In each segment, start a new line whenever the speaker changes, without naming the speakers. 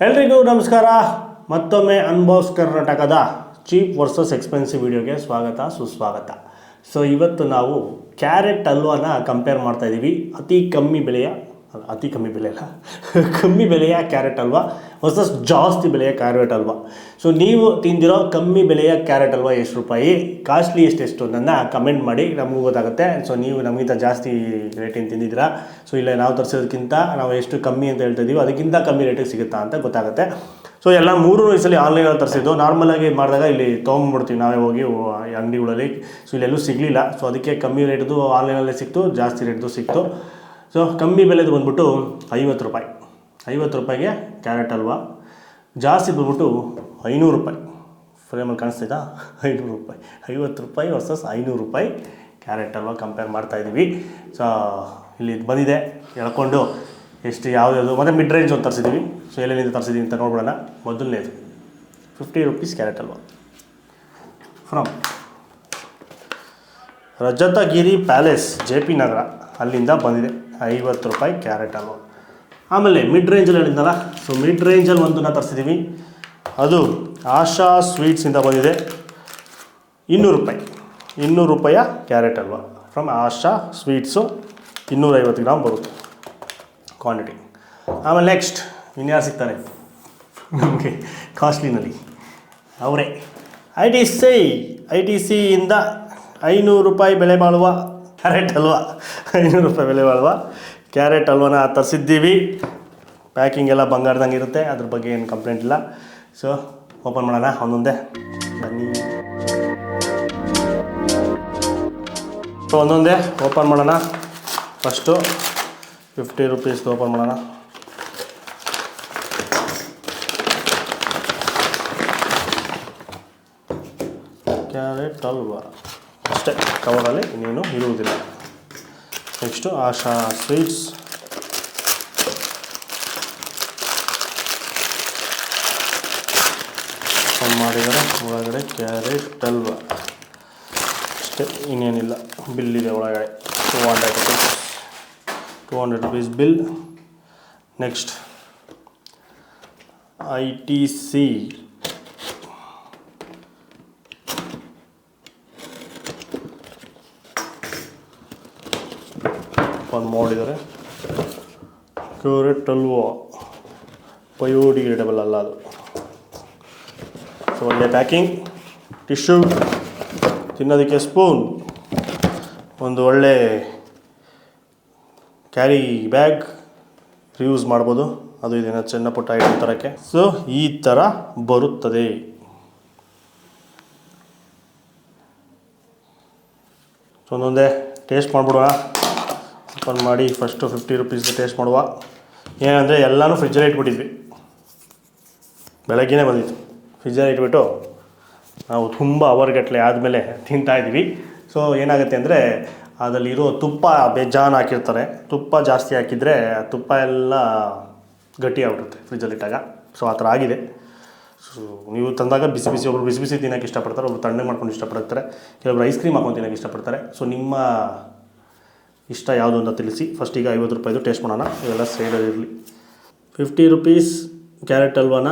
ಎಲ್ರಿಗೂ ನಮಸ್ಕಾರ. ಮತ್ತೊಮ್ಮೆ ಅನ್ಬಾಕ್ಸ್ ಕರ್ನಾಟಕದ ಚೀಪ್ ವರ್ಸಸ್ ಎಕ್ಸ್ಪೆನ್ಸಿವ್ ವಿಡಿಯೋಗೆ ಸ್ವಾಗತ ಸುಸ್ವಾಗತ. ಸೊ ಇವತ್ತು ನಾವು ಕ್ಯಾರೆಟ್ ಹಲ್ವಾನ ಕಂಪೇರ್ ಮಾಡ್ತಾ ಇದ್ದೀವಿ. ಕಮ್ಮಿ ಬೆಲೆಯ ಕ್ಯಾರೆಟ್ ಹಲ್ವಾ ವರ್ಸಸ್ ಜಾಸ್ತಿ ಬೆಲೆಯ ಕ್ಯಾರೆಟ್ ಹಲ್ವಾ. ಸೊ ನೀವು ತಿಂದಿರೋ ಕಮ್ಮಿ ಬೆಲೆಯ ಕ್ಯಾರೆಟ್ ಹಲ್ವಾ ಎಷ್ಟು ರೂಪಾಯಿ, ಕಾಸ್ಟ್ಲಿ ಎಷ್ಟೆಷ್ಟು ನನ್ನ ಕಮೆಂಟ್ ಮಾಡಿ, ನಮಗೂ ಗೊತ್ತಾಗುತ್ತೆ. ಸೊ ನೀವು ನಮಗಿಂತ ಜಾಸ್ತಿ ರೇಟಿಂದ ತಿಂದಿದ್ದೀರಾ, ಸೊ ಇಲ್ಲ ನಾವು ತರಿಸೋದಕ್ಕಿಂತ ನಾವು ಎಷ್ಟು ಕಮ್ಮಿ ಅಂತ ಹೇಳ್ತಾ ಇದ್ದೀವಿ ಅದಕ್ಕಿಂತ ಕಮ್ಮಿ ರೇಟಿಗೆ ಸಿಗುತ್ತಾ ಅಂತ ಗೊತ್ತಾಗುತ್ತೆ. ಸೊ ಎಲ್ಲ ಮೂರು ವಯಸ್ಸಲ್ಲಿ ಆನ್ಲೈನಲ್ಲಿ ತರಿಸಿದ್ದು. ನಾರ್ಮಲಾಗಿ ಮಾಡಿದಾಗ ಇಲ್ಲಿ ತೊಗೊಂಡ್ಬಿಡ್ತೀವಿ ನಾವೇ ಹೋಗಿ ಅಂಗಡಿಗಳಲ್ಲಿ. ಸೊ ಇಲ್ಲೆಲ್ಲೂ ಸಿಗಲಿಲ್ಲ, ಸೊ ಅದಕ್ಕೆ ಕಮ್ಮಿ ರೇಟ್ದು ಆನ್ಲೈನಲ್ಲೇ ಸಿಕ್ತು, ಜಾಸ್ತಿ ರೇಟ್ದು ಸಿಕ್ತು. ಸೊ ಕಮ್ಮಿ ಬೆಲೆದು ಬಂದ್ಬಿಟ್ಟು 50 ರೂಪಾಯಿ. 50 ರೂಪಾಯಿಗೆ ಕ್ಯಾರೆಟ್ ಹಲ್ವಾ. ಜಾಸ್ತಿ ಬಂದ್ಬಿಟ್ಟು 500 ರೂಪಾಯಿ. ಫ್ರೇಮಲ್ಲಿ ಕಾಣಿಸ್ತಿದ್ದಾ? 500 ರೂಪಾಯಿ. 50 ರೂಪಾಯಿ ವರ್ಸಸ್ 500 ರೂಪಾಯಿ ಕ್ಯಾರೆಟ್ ಹಲ್ವಾ ಕಂಪೇರ್ ಮಾಡ್ತಾಯಿದ್ದೀವಿ. ಸೊ ಇಲ್ಲಿ ಬಂದಿದೆ ಎಳ್ಕೊಂಡು ಎಷ್ಟು ಯಾವ್ದು ಮತ್ತು ಮಿಡ್ ರೇಂಜ್ ಒಂದು ತರಿಸಿದ್ದೀವಿ. ಸೊ ಎಲ್ಲೆಲ್ಲಿಂದ ತರಿಸಿದ್ದೀವಿ ಅಂತ ನೋಡ್ಬಿಡೋಣ. ಮೊದಲನೇದು 50 rupees carrot halwa from Rajatagiri palace, JP Nagar, ಅಲ್ಲಿಂದ ಬಂದಿದೆ 50 ರೂಪಾಯಿ ಕ್ಯಾರೆಟ್ ಹಲ್ವಾ. ಆಮೇಲೆ ಮಿಡ್ ರೇಂಜಲ್ಲಿ ಹೇಳಿದ್ನಲ್ಲ, ಸೊ ಮಿಡ್ ರೇಂಜಲ್ಲಿ ಒಂದನ್ನು ತರಿಸಿದ್ದೀವಿ. ಅದು ಆಶಾ ಸ್ವೀಟ್ಸಿಂದ ಬಂದಿದೆ 200 ರೂಪಾಯಿ. 200 ರೂಪಾಯಿಯ carrot halwa from Asha sweets. 250 gram ಬರುತ್ತೆ ಕ್ವಾಂಟಿಟಿ. ಆಮೇಲೆ ನೆಕ್ಸ್ಟ್ ಇನ್ಯಾರು ಸಿಗ್ತಾರೆ ನಮಗೆ ಕಾಸ್ಟ್ಲಿನಲ್ಲಿ? ಅವರೇ ITC ಇಂದ 500 ರೂಪಾಯಿ ಬೆಲೆ ಬಾಳುವ ಕ್ಯಾರೆಟ್ ಹಲ್ವಾ. 500 ರೂಪಾಯಿ ಬೆಲೆ ಬಾಳುವ ಕ್ಯಾರೆಟ್ ಹಲ್ವಾನ ತರಿಸಿದ್ದೀವಿ. ಪ್ಯಾಕಿಂಗ್ ಎಲ್ಲ ಬಂಗಾರದಂಗೆ ಇರುತ್ತೆ, ಅದ್ರ ಬಗ್ಗೆ ಏನು ಕಂಪ್ಲೇಂಟ್ ಇಲ್ಲ. ಸೊ ಓಪನ್ ಮಾಡೋಣ ಒಂದೊಂದೇ, ಬನ್ನಿ. ಸೊ ಒಂದೊಂದೇ ಓಪನ್ ಮಾಡೋಣ. ಫಸ್ಟು 50 ರೂಪೀಸ್ದು ಓಪನ್ ಮಾಡೋಣ. ಕ್ಯಾರೆಟ್ ಹಲ್ವಾ ಅಷ್ಟೇ, ಕವರಲ್ಲಿ ಇನ್ನೇನು ಇರುವುದಿಲ್ಲ. ನೆಕ್ಸ್ಟು ಆಶಾ ಸ್ವೀಟ್ಸ್. ಮಾಡಿದರೆ ಒಳಗಡೆ ಕ್ಯಾರೆಟ್ ಹಲ್ವಾ ಅಷ್ಟೇ, ಇನ್ನೇನಿಲ್ಲ. ಬಿಲ್ಲಿದೆ ಒಳಗಡೆ 200 ರೂಪೀಸ್ ಬಿಲ್. ನೆಕ್ಸ್ಟ್ ITC ಒಂದು ಮಾಡಿದ್ದಾರೆ. ಕ್ಯಾರೆಟ್ ಹಲ್ವಾ ಬಯೋಡಿಗ್ರೇಡಬಲ್ ಅಲ್ಲ ಅದು. ಸೊ ಒಳ್ಳೆ ಪ್ಯಾಕಿಂಗ್, ಟಿಶ್ಯೂ, ತಿನ್ನೋದಕ್ಕೆ ಸ್ಪೂನ್, ಒಂದು ಒಳ್ಳೆ ಕ್ಯಾರಿ ಬ್ಯಾಗ್, ಯೂಸ್ ಮಾಡ್ಬೋದು. ಅದು ಇದನ್ನು ಸಣ್ಣ ಪುಟ್ಟ ಐಟಮ್ ತರೋಕ್ಕೆ. ಸೊ ಈ ಥರ ಬರುತ್ತದೆ. ಸೊ ಒಂದೊಂದೇ ಟೇಸ್ಟ್ ಮಾಡಿಬಿಡುವ. ಓಪನ್ ಮಾಡಿ ಫಸ್ಟು 50 ರೂಪೀಸ್ದು ಟೇಸ್ಟ್ ಮಾಡುವ. ಏನಂದರೆ ಎಲ್ಲನೂ ಫ್ರಿಜ್ಜಲ್ಲಿ ಇಟ್ಬಿಟ್ಟಿದ್ವಿ, ಬೆಳಗ್ಗೆನೇ ಬಂದಿತ್ತು. ಫ್ರಿಜ್ಜಲ್ಲಿ ಇಟ್ಬಿಟ್ಟು ನಾವು ತುಂಬ ಅವರ್ಗಟ್ಟಲೆ ಆದಮೇಲೆ ತಿಂತಾಯಿದ್ವಿ. ಸೊ ಏನಾಗುತ್ತೆ ಅಂದರೆ ಅದರಲ್ಲಿರೋ ತುಪ್ಪ ಬೇಜಾನ್ ಹಾಕಿರ್ತಾರೆ. ತುಪ್ಪ ಜಾಸ್ತಿ ಹಾಕಿದರೆ ತುಪ್ಪ ಎಲ್ಲ ಗಟ್ಟಿ ಆಗ್ಬಿಡುತ್ತೆ ಫ್ರಿಜ್ಜಲ್ಲಿಟ್ಟಾಗ. ಸೊ ಆ ಥರ ಆಗಿದೆ. ಸೊ ನೀವು ತಂದಾಗ ಬಿಸಿ ಒಬ್ಬರು ಬಿಸಿ ತಿನ್ನೋಕ್ಕೆ ಇಷ್ಟಪಡ್ತಾರೆ, ಒಬ್ಬರು ತಣ್ಣಗೆ ಮಾಡ್ಕೊಂಡು ಇಷ್ಟಪಡ್ತಾರೆ, ಕೆಲವೊಬ್ರು ಐಸ್ ಕ್ರೀಮ್ ಹಾಕೊಂಡು ತಿನ್ನೋಕ್ಕೆ ಇಷ್ಟಪಡ್ತಾರೆ. ಸೊ ನಿಮ್ಮ ಇಷ್ಟ ಯಾವುದು ಅಂತ ತಿಳಿಸಿ. ಫಸ್ಟ್ ಈಗ 50 ರೂಪಾಯಿದು ಟೇಸ್ಟ್ ಮಾಡೋಣ. ಇವೆಲ್ಲ ಸೈಡಲ್ಲಿ ಇರಲಿ. 50 ರೂಪೀಸ್ ಕ್ಯಾರೆಟ್ ಹಲ್ವಾನ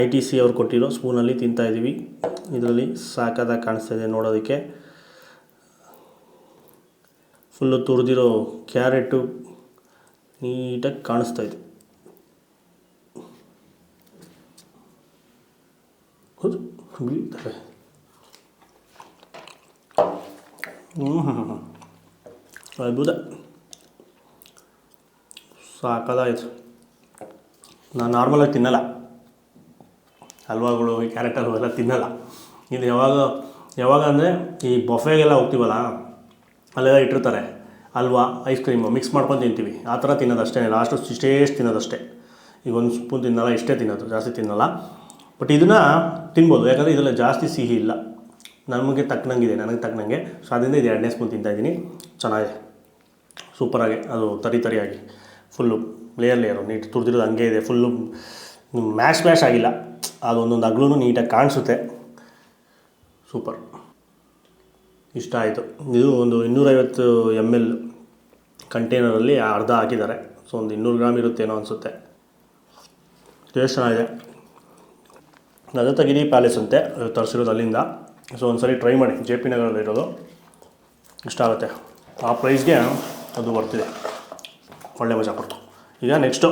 ITC ಅವ್ರು ಕೊಟ್ಟಿರೋ ಸ್ಪೂನಲ್ಲಿ ತಿಂತಾಯಿದ್ದೀವಿ. ಇದರಲ್ಲಿ ಸಾಕಾದಾಗ ಕಾಣಿಸ್ತಾಯಿದೆ ನೋಡೋದಕ್ಕೆ. ಫುಲ್ಲು ತುರಿದಿರೋ ಕ್ಯಾರೆಟು ನೀಟಾಗಿ ಕಾಣಿಸ್ತಾಯಿದೆ. ಹೌದು, ಬೀಳ್ತಾರೆ. ಅದ್ಭುತ, ಸಾಕಾದಾಯಿತು. ನಾನು ನಾರ್ಮಲಾಗಿ ತಿನ್ನಲ್ಲ ಹಲ್ವಾಗಳು, ಈ ಕ್ಯಾರೆಟ್ ಹಲ್ವಾ ಎಲ್ಲ ತಿನ್ನಲ್ಲ. ಇದು ಯಾವಾಗ ಅಂದರೆ ಈ ಬಫೆಗೆಲ್ಲ ಹೋಗ್ತೀವಲ್ಲ, ಅಲ್ಲೆಲ್ಲ ಇಟ್ಟಿರ್ತಾರೆ ಹಲ್ವಾ, ಐಸ್ ಕ್ರೀಮು ಮಿಕ್ಸ್ ಮಾಡ್ಕೊಂಡು ತಿಂತೀವಿ. ಆ ಥರ ತಿನ್ನೋದು ಅಷ್ಟೇ, ಲಾಸ್ಟು ಇಷ್ಟೇ ತಿನ್ನೋದಷ್ಟೇ. ಈಗ ಒಂದು ಸ್ಪೂನ್ ತಿನ್ನಲ್ಲ, ಇಷ್ಟೇ ತಿನ್ನೋದು, ಜಾಸ್ತಿ ತಿನ್ನಲ್ಲ. ಬಟ್ ಇದನ್ನು ತಿನ್ಬೋದು, ಯಾಕಂದರೆ ಇದೆಲ್ಲ ಜಾಸ್ತಿ ಸಿಹಿ ಇಲ್ಲ, ನನಗೆ ತಕ್ಕನಂಗಿದೆ. ಸೊ ಅದರಿಂದ ಇದು 2ನೇ ಸ್ಪೂನ್ ತಿಂತಾಯಿದ್ದೀನಿ. ಚೆನ್ನಾಗಿದೆ, ಸೂಪರಾಗಿ, ಅದು ತರಿಯಾಗಿ ಫುಲ್ಲು ಲೇಯರು ನೀಟ್ ತುರಿದಿರೋದು ಹಂಗೆ ಇದೆ. ಫುಲ್ಲು ಮ್ಯಾಶ್ ಆಗಿಲ್ಲ, ಅದು ಒಂದೊಂದು ಅಗ್ಲೂ ನೀಟಾಗಿ ಕಾಣಿಸುತ್ತೆ. ಸೂಪರ್, ಇಷ್ಟ ಆಯಿತು. ಇದು ಒಂದು 250 ml ಕಂಟೈನರಲ್ಲಿ ಅರ್ಧ ಹಾಕಿದ್ದಾರೆ. ಸೊ ಒಂದು 200 ಗ್ರಾಮ್ ಇರುತ್ತೇನೋ ಅನಿಸುತ್ತೆ. ಟೇಸ್ಟ್ ಚೆನ್ನಾಗಿದೆ. ರಜತಗಿರಿ ಪ್ಯಾಲೇಸ್ ಅಂತೆ ತರಿಸಿರೋದು ಅಲ್ಲಿಂದ. ಸೊ ಒಂದ್ಸರಿ ಟ್ರೈ ಮಾಡಿ, ಜೆ ಪಿ ನಗರಲ್ಲಿರೋದು. ಇಷ್ಟ ಆಗುತ್ತೆ. ಆ ಪ್ರೈಸ್ಗೆ ಅದು ಬರ್ತಿದೆ, ಒಳ್ಳೆ ಮಜಾ ಕೊಡ್ತು. ಈಗ ನೆಕ್ಸ್ಟು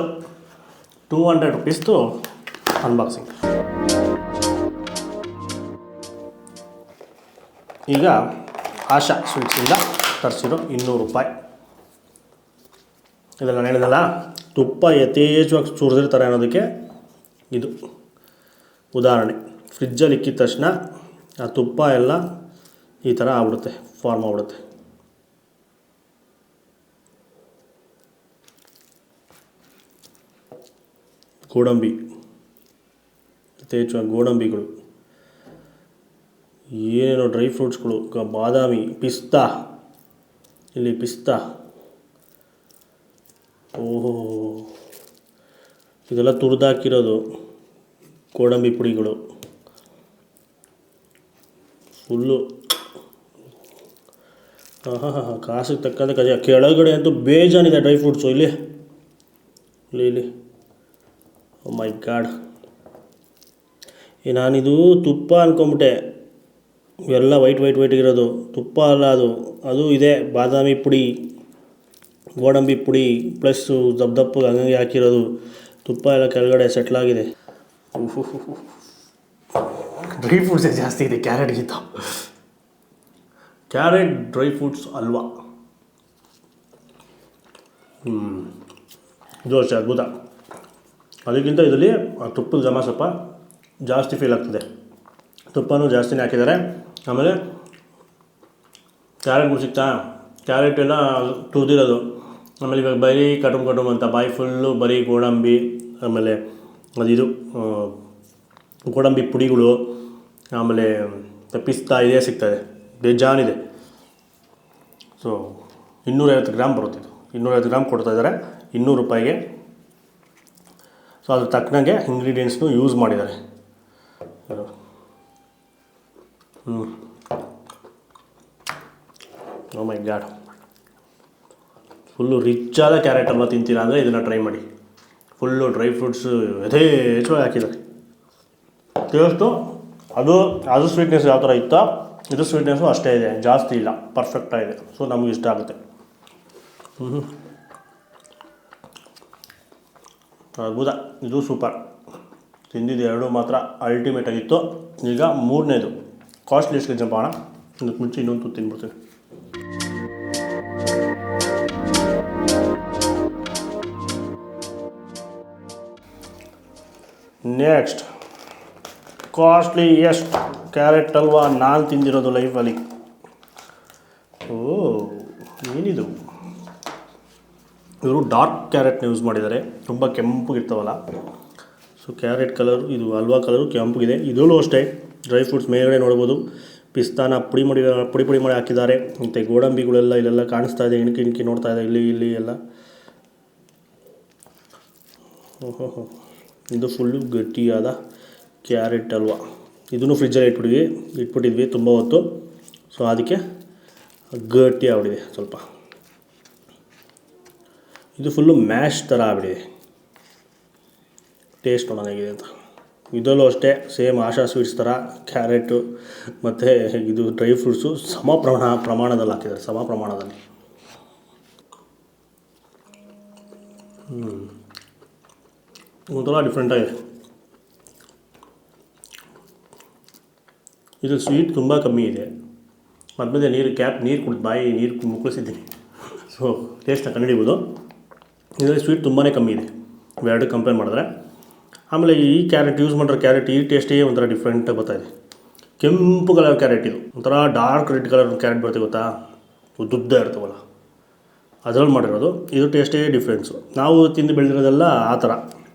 200 ರೂಪೀಸ್ದು ಅನ್ಬಾಕ್ಸಿಂಗ್. ಈಗ ಆಶಾ ಸ್ವೀಟ್ಸಿಂದ ತರಿಸಿರೋ 200 ರೂಪಾಯಿ. ಇದೆಲ್ಲ ನಾನು ಹೇಳಿದಲ್ಲ, ತುಪ್ಪ ಯಥೇಚ್ಛವಾಗಿ ಸುರಿದಿರ್ತಾರೆ ಅನ್ನೋದಕ್ಕೆ ಇದು ಉದಾಹರಣೆ. ಫ್ರಿಜ್ಜಲ್ಲಿ ಇಕ್ಕಿದ ತಕ್ಷಣ ಆ ತುಪ್ಪ ಎಲ್ಲ ಈ ಥರ ಆಗ್ಬಿಡುತ್ತೆ, ಫಾರ್ಮ್ ಆಗ್ಬಿಡುತ್ತೆ. ಗೋಡಂಬಿ, ಯಥೇಚ್ಛವಾಗಿ ಗೋಡಂಬಿಗಳು, ಏನೇನೋ ಡ್ರೈ ಫ್ರೂಟ್ಸ್ಗಳು, ಬಾದಾಮಿ, ಪಿಸ್ತಾ, ಇಲ್ಲಿ ಪಿಸ್ತಾ, ಓಹೋ ಇದೆಲ್ಲ ತುರಿದಾಕಿರೋದು ಗೋಡಂಬಿ ಪುಡಿಗಳು ಫುಲ್ಲು. ಕಾಸಿಗೆ ತಕ್ಕಂತೆ ಕಜ. ಕೆಳಗಡೆ ಅಂತೂ ಬೇಜಾನಿದೆ ಡ್ರೈ ಫ್ರೂಟ್ಸು. ಇಲ್ಲಿ ಇಲ್ಲಿ ಇಲ್ಲಿ ಓ ಮೈ ಗಾಡ್, ನಾನಿದು ತುಪ್ಪ ಅಂದ್ಕೊಂಬಿಟ್ಟೆ. ಎಲ್ಲ ವೈಟ್ ಇರೋದು ತುಪ್ಪ ಅಲ್ಲ, ಅದು ಇದೆ ಬಾದಾಮಿ ಪುಡಿ, ಗೋಡಂಬಿ ಪುಡಿ ಪ್ಲಸ್ಸು ದಪ್ಪಗೆ ಹಂಗೆ ಹಾಕಿರೋದು. ತುಪ್ಪ ಎಲ್ಲ ಕೆಳಗಡೆ ಸೆಟ್ಲಾಗಿದೆ. ಡ್ರೈ ಫ್ರೂಟ್ಸೇ ಜಾಸ್ತಿ ಇದೆ ಕ್ಯಾರೆಟ್ಗಿಂತ. ಕ್ಯಾರೆಟ್ ಡ್ರೈ ಫ್ರೂಟ್ಸ್ ಅಲ್ವಾ, ಇದು ಅಷ್ಟೇ ಅದ್ಭುತ. ಅದಕ್ಕಿಂತ ಇದರಲ್ಲಿ ತುಪ್ಪದ ಘಮ ಸ್ವಲ್ಪ ಜಾಸ್ತಿ ಫೀಲ್ ಆಗ್ತದೆ. ತುಪ್ಪನೂ ಜಾಸ್ತಿನೇ ಹಾಕಿದ್ದಾರೆ. ಆಮೇಲೆ ಕ್ಯಾರೆಟ್ಗಳು ಸಿಗ್ತಾ, ಕ್ಯಾರೆಟ್ ಎಲ್ಲ ತುರಿದಿರೋದು. ಆಮೇಲೆ ಇವಾಗ ಬರೀ ಕಟುಮ್ ಅಂತ ಬಾಯಿ ಫುಲ್ಲು ಬರೀ ಗೋಡಂಬಿ, ಆಮೇಲೆ ಅದಿದು ಗೋಡಂಬಿ ಪುಡಿಗಳು, ಆಮೇಲೆ ಪಿಸ್ತಾ ಇದೇ ಸಿಗ್ತದೆ, ಬೇಜಾನಿದೆ. ಸೊ 250 ಗ್ರಾಮ್ ಬರುತ್ತೆ ಇದು. 250 ಗ್ರಾಮ್ ಕೊಡ್ತಾಯಿದ್ದಾರೆ 200 ರೂಪಾಯಿಗೆ. ಸೊ ಅದ್ರ ತಕ್ಕನಾಗೆ ಇಂಗ್ರೀಡಿಯೆಂಟ್ಸ್ನು ಯೂಸ್ ಮಾಡಿದ್ದಾರೆ. ಓ ಮೈ ಗಾಡ್, ಫುಲ್ಲು ರಿಚ್ ಆದ ಕ್ಯಾರೆಟ್ ಹಲ್ವಾ ತಿಂತೀರಾ ಅಂದರೆ ಇದನ್ನು ಟ್ರೈ ಮಾಡಿ. ಫುಲ್ಲು ಡ್ರೈ ಫ್ರೂಟ್ಸು ಯಥೇಚ್ಛವಾಗಿ ಹಾಕಿದ್ದಾರೆ. ಟೇಸ್ಟು ಅದು ಸ್ವೀಟ್ನೆಸ್ ಯಾವ ಥರ ಇತ್ತೋ ಇದು ಸ್ವೀಟ್ನೆಸ್ಸು ಅಷ್ಟೇ ಇದೆ, ಜಾಸ್ತಿ ಇಲ್ಲ, ಪರ್ಫೆಕ್ಟಾಗಿದೆ. ಸೊ ನಮಗೆ ಇಷ್ಟ ಆಗುತ್ತೆ. ಅದ್ಭುತ, ಇದು ಸೂಪರ್. ತಿಂದಿದ್ದು 2 ಮಾತ್ರ ಅಲ್ಟಿಮೇಟ್ ಆಗಿತ್ತು. ಈಗ 3ನೇದು ಕಾಸ್ಟ್ಲಿ ಲಿಸ್ಟ್ಗೆ ಜಂಪ್ ಮಾಡೋಣ. ಇದಕ್ಕೆ ಮುಂಚೆ ಇನ್ನೊಂದು ತಿಂದ್ಬಿಡ್ತೀನಿ. ನೆಕ್ಸ್ಟ್ ಕಾಸ್ಟ್ಲಿಯೆಸ್ಟ್ ಕ್ಯಾರೆಟ್ ಹಲ್ವಾ ನಾನು ತಿಂದಿರೋದು ಲೈಫಲ್ಲಿ. ಓ ಏನಿದು, ಇವರು ಡಾರ್ಕ್ ಕ್ಯಾರೆಟ್ನ ಯೂಸ್ ಮಾಡಿದ್ದಾರೆ. ತುಂಬ ಕೆಂಪಗಿರ್ತಾವಲ್ಲ, ಸೊ ಕ್ಯಾರೆಟ್ ಕಲರು, ಇದು ಹಲ್ವಾ ಕಲರು ಕೆಂಪಗಿದೆ. ಇದರಲ್ಲೂ ಅಷ್ಟೇ ಡ್ರೈ ಫ್ರೂಟ್ಸ್ ಮೇಲ್ಗಡೆ ನೋಡ್ಬೋದು. ಪಿಸ್ತಾನ ಪುಡಿ ಮಾಡಿ ಹಾಕಿದ್ದಾರೆ. ಮತ್ತು ಗೋಡಂಬಿಗಳೆಲ್ಲ ಇಲ್ಲೆಲ್ಲ ಕಾಣಿಸ್ತಾ ಇದೆ, ಇಣಕಿ ನೋಡ್ತಾ ಇದೆ ಇಲ್ಲಿ ಎಲ್ಲ. ಓಹೋ, ಇದು ಫುಲ್ಲು ಗಟ್ಟಿಯಾದ ಕ್ಯಾರೆಟ್ ಹಲ್ವಾ. ಇದನ್ನು ಫ್ರಿಜ್ಜಲ್ಲಿ ಇಟ್ಬಿಟ್ಟಿದ್ವಿ ತುಂಬ ಹೊತ್ತು. ಸೊ ಅದಕ್ಕೆ ಗಟ್ಟಿ ಆಗ್ಬಿಟ್ಟಿದೆ ಸ್ವಲ್ಪ. ಇದು ಫುಲ್ಲು ಮ್ಯಾಶ್ ಥರ ಆಗ್ಬಿಟ್ಟಿದೆ. ಟೇಸ್ಟ್ ನೋಡೋಣ ಹೇಗಿದೆ ಅಂತ. ಇದರಲ್ಲೂ ಅಷ್ಟೇ ಸೇಮ್ ಆಶಾ ಸ್ವೀಟ್ಸ್ ಥರ ಕ್ಯಾರೆಟು ಮತ್ತು ಇದು ಡ್ರೈ ಫ್ರೂಟ್ಸು ಪ್ರಮಾಣದಲ್ಲಿ ಹಾಕಿದ್ದಾರೆ, ಸಮ ಪ್ರಮಾಣದಲ್ಲಿ. ಒಂಥರ ಡಿಫ್ರೆಂಟಾಗಿದೆ. ಇದು ಸ್ವೀಟ್ ತುಂಬ ಕಮ್ಮಿ ಇದೆ. ಮಧ್ಯ ನೀರು ಕುಡಿದು ನೀರು ಮುಕ್ಕಳಿಸಿದ್ದೀನಿ. ಸೊ ಟೇಸ್ಟ್ನ ಕಂಡುಹಿಡಿಬೋದು. ಇದರಲ್ಲಿ ಸ್ವೀಟ್ ತುಂಬಾ ಕಮ್ಮಿ ಇದೆ ಇವೆರಡು ಕಂಪೇರ್ ಮಾಡಿದ್ರೆ. ಆಮೇಲೆ ಈ ಕ್ಯಾರೆಟ್ ಯೂಸ್ ಮಾಡಿರೋ ಕ್ಯಾರೆಟ್ ಈ ಟೇಸ್ಟೇ ಒಂಥರ ಡಿಫ್ರೆಂಟಾಗಿ ಬರ್ತಾಯಿದೆ. ಕೆಂಪು ಕಲರ್ ಕ್ಯಾರೆಟ್, ಇದು ಒಂಥರ ಡಾರ್ಕ್ ರೆಡ್ ಕಲರ್ ಕ್ಯಾರೆಟ್ ಬರುತ್ತೆ ಗೊತ್ತಾ, ಉದ್ದುದ್ದ ಇರ್ತವಲ್ಲ, ಅದರಲ್ಲಿ ಮಾಡಿರೋದು. ಇದು ಟೇಸ್ಟೇ ಡಿಫ್ರೆನ್ಸು. ನಾವು ತಿಂದು ಬೆಳೆದಿರೋದೆಲ್ಲ ಆ ಥರ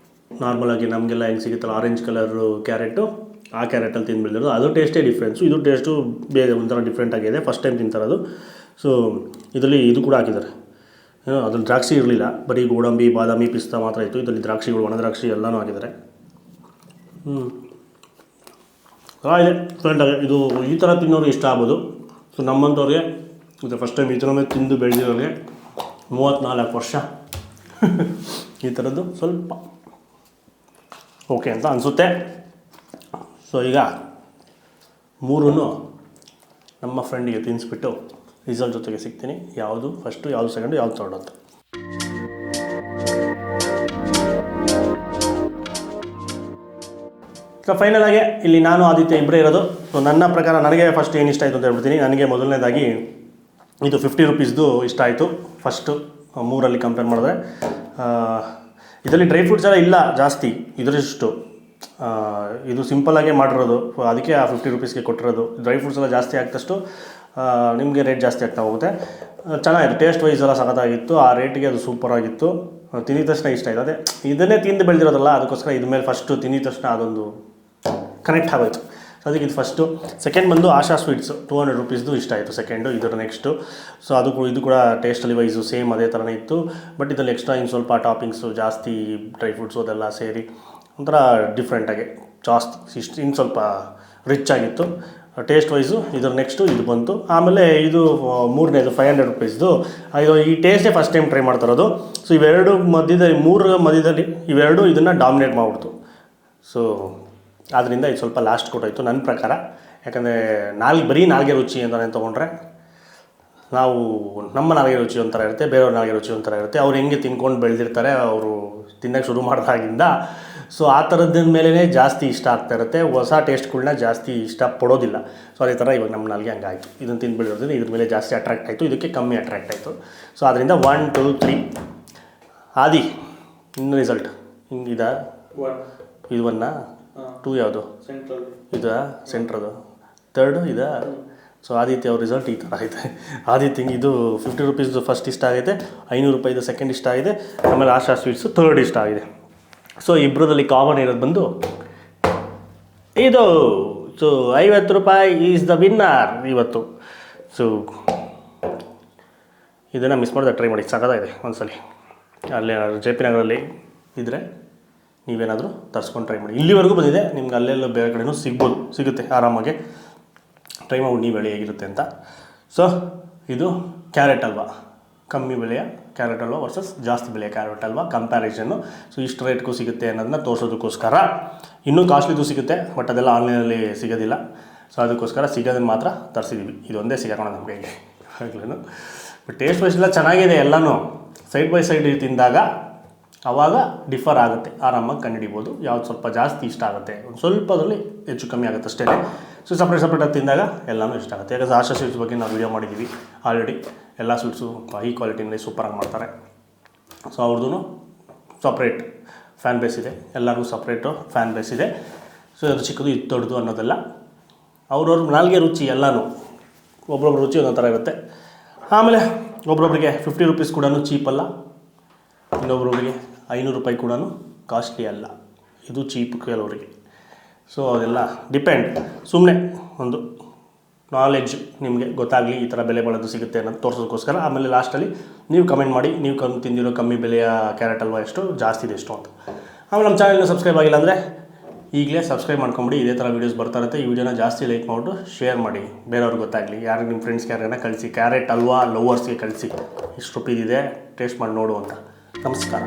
ನಾರ್ಮಲಾಗಿ ನಮಗೆಲ್ಲ ಹೆಂಗೆ ಸಿಗುತ್ತಲ್ಲ ಆರೆಂಜ್ ಕಲರು ಕ್ಯಾರೆಟು, ಆ ಕ್ಯಾರೆಟಲ್ಲಿ ತಿಂದು ಬೆಳೆದಿರೋದು. ಅದು ಟೇಸ್ಟೇ ಡಿಫ್ರೆನ್ಸು. ಇದು ಟೇಸ್ಟು ಬೇರೆ ಒಂಥರ ಡಿಫ್ರೆಂಟ್ ಆಗಿದೆ. First time ತಿಂತಾರದು. ಸೊ ಇದರಲ್ಲಿ ಇದು ಕೂಡ ಹಾಕಿದ್ದಾರೆ, ಅದ್ರಲ್ಲಿ ದ್ರಾಕ್ಷಿ ಇರಲಿಲ್ಲ, ಬರೀ ಗೋಡಂಬಿ, ಬಾದಾಮಿ, ಪಿಸ್ತಾ ಮಾತ್ರ ಇತ್ತು. ಇದರಲ್ಲಿ ದ್ರಾಕ್ಷಿಗಳು, ಒಣ ದ್ರಾಕ್ಷಿ ಎಲ್ಲನೂ ಹಾಕಿದ್ದಾರೆ. ಇದೆ ಡಿಫ್ರೆಂಟಾಗಿ. ಇದು ಈ ಥರ ತಿನ್ನೋರು ಇಷ್ಟ ಆಗ್ಬೋದು. ಸೊ ನಮ್ಮಂಥವ್ರಿಗೆ ಇದು ಫಸ್ಟ್ ಟೈಮ್ ಈ ಥರನೇ ತಿಂದು ಬೆಳೆದಿರೋರಿಗೆ 34 ವರ್ಷ ಈ ಥರದ್ದು ಸ್ವಲ್ಪ ಓಕೆ ಅಂತ ಅನಿಸುತ್ತೆ. ಸೊ ಈಗ ಮೂರೂ ನಮ್ಮ ಫ್ರೆಂಡಿಗೆ ತಿನ್ನಿಸ್ಬಿಟ್ಟು ರಿಸಲ್ಟ್ ಜೊತೆಗೆ ಸಿಗ್ತೀನಿ, ಯಾವುದು ಫಸ್ಟು, ಯಾವುದು ಸೆಕೆಂಡು, ಯಾವುದು ಥರ್ಡ್ ಅಂತ. ಸೊ ಫೈನಲ್ ಆಗಿ ಇಲ್ಲಿ ನಾನು ಆದಿತ್ಯ ಇಬ್ಬರೇ ಇರೋದು. ಸೊ ನನ್ನ ಪ್ರಕಾರ ನನಗೆ ಫಸ್ಟ್ ಏನು ಇಷ್ಟ ಆಯಿತು ಅಂತ ಹೇಳ್ಬಿಡ್ತೀನಿ. ನನಗೆ ಮೊದಲನೇದಾಗಿ ಇದು 50 ರುಪೀಸ್ದು ಇಷ್ಟ ಆಯಿತು ಫಸ್ಟು, ಮೂರಲ್ಲಿ ಕಂಪೇರ್ ಮಾಡಿದ್ರೆ. ಇದರಲ್ಲಿ ಡ್ರೈ ಫ್ರೂಟ್ಸ್ ಎಲ್ಲ ಇಲ್ಲ ಜಾಸ್ತಿ, ಇದರಷ್ಟು ಇದು ಸಿಂಪಲ್ಲಾಗೇ ಮಾಡಿರೋದು, ಅದಕ್ಕೆ ಆ 50 ರುಪೀಸ್ಗೆ ಕೊಟ್ಟಿರೋದು. ಡ್ರೈ ಫ್ರೂಟ್ಸ್ ಎಲ್ಲ ಜಾಸ್ತಿ ಆಗ್ತಷ್ಟು ನಿಮಗೆ ರೇಟ್ ಜಾಸ್ತಿ ಆಗ್ತಾ ಹೋಗುತ್ತೆ. ಚೆನ್ನಾಗಿದೆ, ಟೇಸ್ಟ್ ವೈಸ್ ಎಲ್ಲ ಸಖತ್ತಾಗಿತ್ತು, ಆ ರೇಟಿಗೆ ಅದು ಸೂಪರಾಗಿತ್ತು. ತಿಂದಿದ ತಕ್ಷಣ ಇಷ್ಟ ಆಯಿತು. ಅದೇ ಇದನ್ನೇ ತಿಂದು ಬೆಳೆದಿರೋದಲ್ಲ, ಅದಕ್ಕೋಸ್ಕರ ಇದ್ರ ಮೇಲೆ ಫಸ್ಟು ತಿಂದಿದ ತಕ್ಷಣ ಅದೊಂದು ಕನೆಕ್ಟ್ ಆಗೋಯ್ತು. ಸೊ ಅದಕ್ಕೆ ಇದು ಫಸ್ಟು. ಸೆಕೆಂಡ್ ಬಂದು ಆಶಾ ಸ್ವೀಟ್ಸು 200 ರುಪೀಸ್ದು ಇಷ್ಟ ಆಯಿತು ಸೆಕೆಂಡು. ಇದರ ನೆಕ್ಸ್ಟು. ಸೊ ಇದು ಕೂಡ ಟೇಸ್ಟಲ್ಲಿ ವೈಸು ಸೇಮ್ ಅದೇ ಥರನೇ ಇತ್ತು. ಬಟ್ ಇದರಲ್ಲಿ ಎಕ್ಸ್ಟ್ರಾ ಇನ್ನು ಸ್ವಲ್ಪ ಟಾಪಿಂಗ್ಸು ಜಾಸ್ತಿ, ಡ್ರೈ ಫ್ರೂಟ್ಸು ಅದೆಲ್ಲ ಸೇರಿ ಒಂಥರ ಡಿಫ್ರೆಂಟಾಗಿ ಜಾಸ್ತಿ ಇನ್ನು ಸ್ವಲ್ಪ ರಿಚ್ ಆಗಿತ್ತು ಟೇಸ್ಟ್ ವೈಸು. ಇದರ ನೆಕ್ಸ್ಟು ಇದು ಬಂತು. ಆಮೇಲೆ ಇದು ಮೂರನೇದು 500 ರುಪೀಸ್ದು. ಇದು ಈ ಟೇಸ್ಟೇ ಫಸ್ಟ್ ಟೈಮ್ ಟ್ರೈ ಮಾಡ್ತಾರೋದು. ಸೊ ಇವೆರಡು ಮಧ್ಯದಲ್ಲಿ, ಮೂರರ ಮಧ್ಯದಲ್ಲಿ ಇವೆರಡು ಇದನ್ನು ಡಾಮಿನೇಟ್ ಮಾಡಿಬಿಡ್ತು. ಸೊ ಆದ್ದರಿಂದ ಇದು ಸ್ವಲ್ಪ ಲಾಸ್ಟ್ ಕೊಟ್ಟೋಯ್ತು ನನ್ನ ಪ್ರಕಾರ. ಯಾಕಂದರೆ ಬರೀ ನಾಲ್ಗೆ ರುಚಿ ಅಂತಲೇ ತೊಗೊಂಡ್ರೆ ನಾವು ನಮ್ಮ ನಾಲ್ಗೆ ರುಚಿ ಒಂಥರ ಇರುತ್ತೆ, ಬೇರೆಯವ್ರ ನಾಲ್ಗೆ ರುಚಿ ಒಂಥರ ಇರುತ್ತೆ. ಅವ್ರು ಹೆಂಗೆ ತಿನ್ಕೊಂಡು ಬೆಳೆದಿರ್ತಾರೆ, ಅವರು ತಿನ್ನೋಕ್ಕೆ ಶುರು ಮಾಡಿದಾಗಿಂದ. ಸೊ ಆ ಥರದ್ದ ಮೇಲೇ ಜಾಸ್ತಿ ಇಷ್ಟ ಆಗ್ತಾ ಇರುತ್ತೆ, ಹೊಸ ಟೇಸ್ಟ್ಗಳನ್ನ ಜಾಸ್ತಿ ಇಷ್ಟಪಡೋದಿಲ್ಲ. ಸೊ ಅದೇ ಥರ ಇವಾಗ ನಮ್ಮ ನಾಲ್ಗೆ ಹಂಗಾಯಿತು. ಇದನ್ನು ತಿಂದು ಬೆಳೆಯೋದ್ರಿಂದ ಇದ್ರ ಮೇಲೆ ಜಾಸ್ತಿ ಅಟ್ರಾಕ್ಟ್ ಆಯಿತು, ಇದಕ್ಕೆ ಕಮ್ಮಿ ಅಟ್ರಾಕ್ಟ್ ಆಯಿತು. ಸೊ ಅದರಿಂದ 1 2 3 ಆದಿ ಇನ್ನು ರಿಸಲ್ಟ್ ಹಿಂಗಿದೆ. ಇದು 1 2 ಯಾವುದು ಇದು ಸೆಂಟ್ರದು, ಥರ್ಡು ಇದು. ಸೊ ಆದಿತ್ಯ ಅವ್ರ ರಿಸಲ್ಟ್ ಈ ಥರ ಐತೆ. ಆದಿತ್ಯಂಗೆ ಇದು 50 ರುಪೀಸ್ದು ಫಸ್ಟ್ ಇಷ್ಟ ಆಗಿದೆ, 500 ರೂಪಾಯಿದು ಸೆಕೆಂಡ್ ಇಷ್ಟ ಆಗಿದೆ, ಆಮೇಲೆ ಆಶಾ ಸ್ವೀಟ್ಸು ಥರ್ಡ್ ಇಷ್ಟ ಆಗಿದೆ. ಸೊ ಇಬ್ಬರದಲ್ಲಿ ಕಾಮನ್ ಇರೋದು ಬಂದು ಇದು. ಸೊ 50 ರೂಪಾಯಿ ಈಸ್ ದ ವಿನ್ನರ್ ಇವತ್ತು. ಸೊ ಇದನ್ನು ಮಿಸ್ ಮಾಡಿದ್ರೆ ಟ್ರೈ ಮಾಡಿ, ಸಾಕಾಗಿದೆ ಒಂದ್ಸಲಿ. ಅಲ್ಲೇ ಜೆ ಪಿ ನಗರಲ್ಲಿ ಇದ್ದರೆ ನೀವೇನಾದರೂ ತರಿಸ್ಕೊಂಡು ಟ್ರೈ ಮಾಡಿ. ಇಲ್ಲಿವರೆಗೂ ಬಂದಿದೆ, ನಿಮ್ಗೆ ಅಲ್ಲೆಲ್ಲ ಬೇರೆ ಕಡೆಯೂ ಸಿಗುತ್ತೆ ಆರಾಮಾಗಿ. ಟ್ರೈ ಮಾಡಿ ನೀವು ಹೇಳಿ ಹೇಗಿರುತ್ತೆ ಅಂತ. ಸೊ ಇದು ಕ್ಯಾರೆಟ್ ಹಲ್ವಾ, ಕಮ್ಮಿ ಬೆಲೆಯ ಕ್ಯಾರೆಟ್ ಹಲ್ವಾ ವರ್ಸಸ್ ಜಾಸ್ತಿ ಬೆಲೆಯ ಕ್ಯಾರೆಟ್ ಹಲ್ವಾ ಕಂಪ್ಯಾರಿಸನ್ನು. ಸೊ ಇಷ್ಟು ರೇಟ್ಗೂ ಸಿಗುತ್ತೆ ಅನ್ನೋದನ್ನ ತೋರಿಸೋದಕ್ಕೋಸ್ಕರ. ಇನ್ನೂ ಕಾಸ್ಟ್ಲಿದು ಸಿಗುತ್ತೆ, ಬಟ್ ಅದೆಲ್ಲ ಆನ್ಲೈನಲ್ಲಿ ಸಿಗೋದಿಲ್ಲ. ಸೊ ಅದಕ್ಕೋಸ್ಕರ ಸಿಗೋದನ್ನು ಮಾತ್ರ ತರಿಸಿದ್ದೀವಿ. ಇದೊಂದೇ ಸಿಗೋಣ ನಮ್ಮ ಕೈಗೆ ಆಗಲೂ. ಬಟ್ ಟೇಸ್ಟ್ ವೈಸ್ ಎಲ್ಲ ಚೆನ್ನಾಗಿದೆ. ಎಲ್ಲನೂ ಸೈಡ್ ಬೈ ಸೈಡ್ ತಿಂದಾಗ ಆವಾಗ ಡಿಫರ್ ಆಗುತ್ತೆ, ಆರಾಮಾಗಿ ಕಂಡುಹಿಡಿಬೋದು ಯಾವ್ದು ಸ್ವಲ್ಪ ಜಾಸ್ತಿ ಇಷ್ಟ ಆಗುತ್ತೆ. ಒಂದು ಸ್ವಲ್ಪದಲ್ಲಿ ಹೆಚ್ಚು ಕಮ್ಮಿ ಆಗುತ್ತೆ ಅಷ್ಟೇ. ಸೊ ಸಪ್ರೇಟಾಗಿ ತಿಂದಾಗ ಎಲ್ಲನೂ ಇಷ್ಟ ಆಗುತ್ತೆ. ಯಾಕಂದರೆ ಆಶಾ ಸ್ವೀಟ್ಸ್ ಬಗ್ಗೆ ನಾವು ವೀಡಿಯೋ ಮಾಡಿದ್ದೀವಿ ಆಲ್ರೆಡಿ. ಎಲ್ಲ ಸ್ವೀಟ್ಸು ಹೈ ಕ್ವಾಲಿಟಿನಲ್ಲಿ ಸೂಪರಾಗಿ ಮಾಡ್ತಾರೆ. ಸೊ ಅವ್ರದ್ದು ಸಪ್ರೇಟ್ ಫ್ಯಾನ್ ಬೇಸ್ ಇದೆ, ಎಲ್ಲರಿಗೂ ಸಪ್ರೇಟು ಫ್ಯಾನ್ ಬೇಸ್ ಇದೆ. ಸೊ ಅದು ಚಿಕ್ಕದು ಇದು ದೊಡ್ಡದು ಅನ್ನೋದೆಲ್ಲ ಅವ್ರವ್ರ ನಾಲ್ಗೆ ರುಚಿ, ಎಲ್ಲನೂ ಒಬ್ರೊಬ್ರು ರುಚಿ ಒಂದೊಂದು ಥರ ಇರುತ್ತೆ. ಆಮೇಲೆ ಒಬ್ರೊಬ್ರಿಗೆ 50 ರುಪೀಸ್ ಕೂಡ ಚೀಪಲ್ಲ, ಇನ್ನೊಬ್ರೊಬ್ರಿಗೆ 500 ರೂಪಾಯಿ ಕೂಡ ಕಾಸ್ಟ್ಲಿ ಅಲ್ಲ, ಇದು ಚೀಪ್ ಕೆಲವರಿಗೆ. ಸೊ ಅದೆಲ್ಲ ಡಿಪೆಂಡ್. ಸುಮ್ಮನೆ ಒಂದು ನಾಲೆಡ್ಜ್ ನಿಮಗೆ ಗೊತ್ತಾಗಲಿ ಈ ಥರ ಬೆಲೆ ಬಾಳೋದು ಸಿಗುತ್ತೆ ಅನ್ನೋದು ತೋರಿಸೋದಕ್ಕೋಸ್ಕರ. ಆಮೇಲೆ ಲಾಸ್ಟಲ್ಲಿ ನೀವು ಕಮೆಂಟ್ ಮಾಡಿ, ನೀವು ತಿಂದಿರೋ ಕಮ್ಮಿ ಬೆಲೆಯ ಕ್ಯಾರೆಟ್ ಹಲ್ವಾ ಎಷ್ಟು, ಜಾಸ್ತಿ ಇದೆ ಎಷ್ಟು ಅಂತ. ಆಮೇಲೆ ನಮ್ಮ ಚಾನಲ್ನ ಸಬ್ಸ್ಕ್ರೈಬ್ ಆಗಿಲ್ಲ ಅಂದರೆ ಈಗಲೇ ಸಬ್ಸ್ಕ್ರೈಬ್ ಮಾಡ್ಕೊಂಬಿಡಿ. ಇದೇ ಥರ ವೀಡಿಯೋಸ್ ಬರ್ತಾ ಇರುತ್ತೆ. ಈ ವಿಡಿಯೋನ ಜಾಸ್ತಿ ಲೈಕ್ ಮಾಡಿಬಿಟ್ಟು ಶೇರ್ ಮಾಡಿ, ಬೇರೆಯವ್ರಿಗೆ ಗೊತ್ತಾಗಲಿ. ಯಾರು ನಿಮ್ಮ ಫ್ರೆಂಡ್ಸ್ಗೆ ಯಾರನ್ನ ಕಳಿಸಿ, ಕ್ಯಾರೆಟ್ ಹಲ್ವಾ ಲವರ್ಸ್ಗೆ ಕಳಿಸಿ, ಇಷ್ಟು ರೂಪಾಯಿದಿದೆ ಟೇಸ್ಟ್ ಮಾಡಿ ನೋಡು ಅಂತ. ನಮಸ್ಕಾರ.